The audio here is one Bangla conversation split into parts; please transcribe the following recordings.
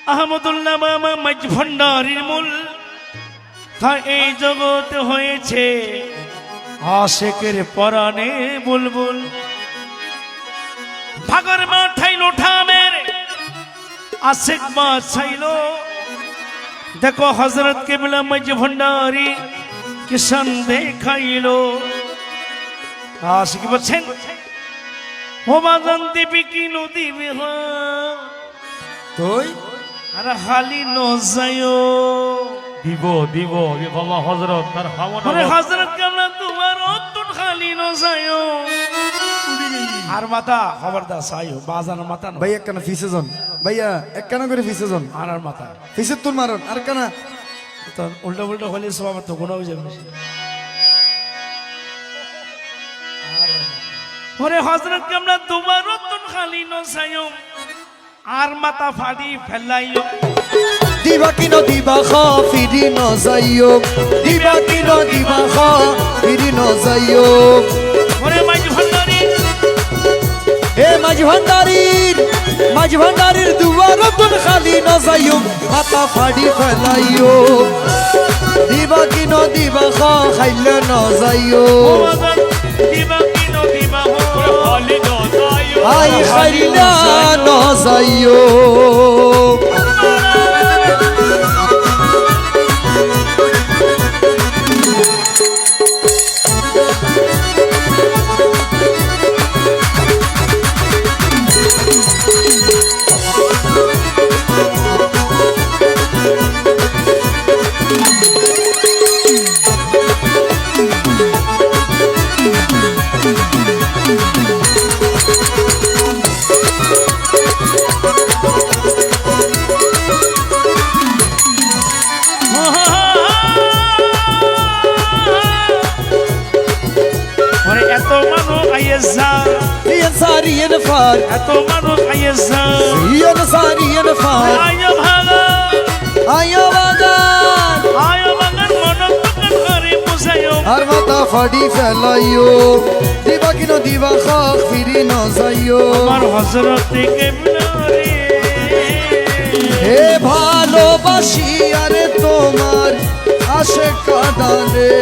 আহমদুল্লাহ মামা মাঝ ভান্ডারীর মূল তা এই জগতে হয়েছে আশেকের পরাণে বুলবুল ভাগর মাঠাইল ঠামের আশেক মা ছাইল দেখো হযরত কেবলা মাঝ ভান্ডারী কিষান দেখাইল আশিক বলছেন ও বাজান দিবি কি নদী বিহা তুই আর হালি নজায়ো দিব দিব বাবা হযরত তার হাওয়া আরে হযরত কেবলা তোমার অতুন খালি নজায়ো আর মাথা খবরদার সাইও বাজার মাথা না ভাইয়া কেন ফিসে জন ভাইয়া এক কেন করে ফিসে জন আর মাথা ফিসে তুল মারন আর কেন তো উল্টা উল্টা হলে সব তো গুণ হয়ে যাবে ওরে হযরত কেবলা তোমার অতুন খালি নজায়ো আর মাথা ফাড়ি ফেলাইও দিবা কিনো দিবা খা ফিরি ন যাইও দিবা কিনো দিবা খা ফিরি ন যাইও ওরে মাঝ ভান্ডারী এ মাঝ ভান্ডারির দুয়ার তুন খালি ন যাইও মাথা ফাড়ি ফেলাইও দিবা কিনো দিবা খা খাইলে ন যাইও ও বাজান দিবা কি নদিবা হো খালি নজায়ো আই খাইলে ন যাইও ওরে এত মানুষ আইসা রিয়ান সারিয়ান ফার এত মানুষ আইসা রিয়ান সারিয়ান ফার আয় ভাগা আয়ো বাগান আয় বাগান মনক দোকান করে বুঝাইও আর মাথা ফাড়ি ফেলাইও দিবা কিনো দিবা খা ফিরি ন যাইও আমার হযরত কেবলা রে হে ভালোবাসি আরে তোমার আশে কাদালে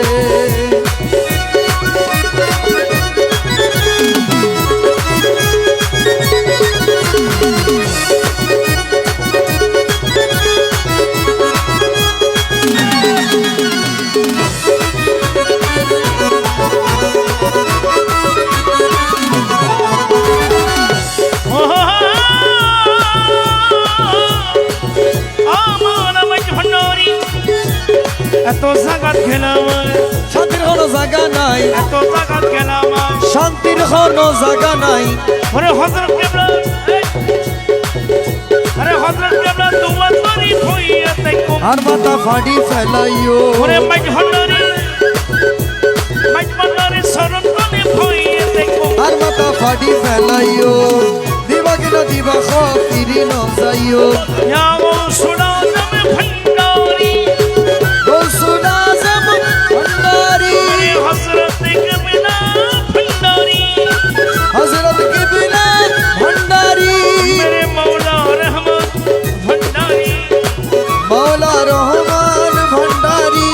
আমার মাঝ ভান্ডারী এত জাগাত খেলাম শান্তির কোনো জায়গা নাই এত জাগাত খেলাম শান্তির কোনো জায়গা নাই ওরে হযরত কেবলা আরে হযরত কেবলা তোমার বাড়ি হইয়া দেখো আর মাথা ফাড়ি ফেলাইও ওরে মাঝ ভান্ডারী শরণ করে হইয়া দেখো আর মাথা ফাড়ি ফেলাইও দিবা কিনো দিবা খা ফিরি ন যাইও ইয়া গৌসুলা নামে ভান্ডারী গৌসুল আজম ভান্ডারি ওরে হযরত কেবলা ভান্ডারী হযরত কিবলা ভান্ডারি मेरे मौला रहमान भंडारी মাওলা রহমান ভান্ডারি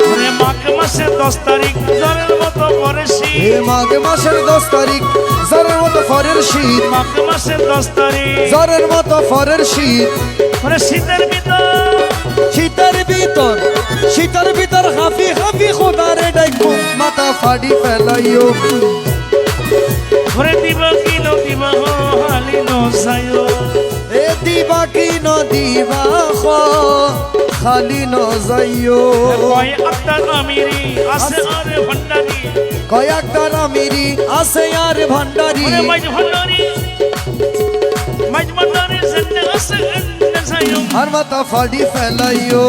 ওরে মাঘ মাসের 10 তারিখ জরের মতো পড়েছি হে মাঘ মাসের 10 তারিখ জরের মতো ফরের শীত মাঘ মাসের 10 তারিখ জরের মতো ফরের শীত ওরে শীতের ভিতর শীতের ভিতর হাফি হাফি খোদারে ডাইকো মাথা ফাড়ি ফেলাইও ওরে দিবা কি নো দিবা হো হালি নো সায়ো এ দিবা কি ন দিবা খো খালি ন যাইও কয় আক্তার আমিরি আছে আরে ভন্ডারি কয়েকটা আমিরি আছে আর ভান্ডারি ওরে মাঝ ভান্ডারি জিন্দা আছে সায়ো আর মাথা ফাড়ি ফেলাইও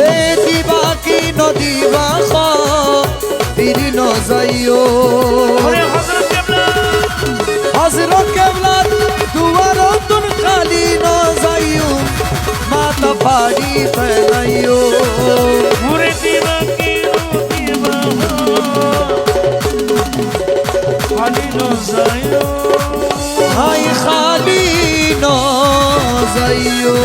এ দিবা কি ন দিবা খো ফিরি ন যাইও ওরে হযরত কেবলা নজায়ো হাই খালি ন যাইও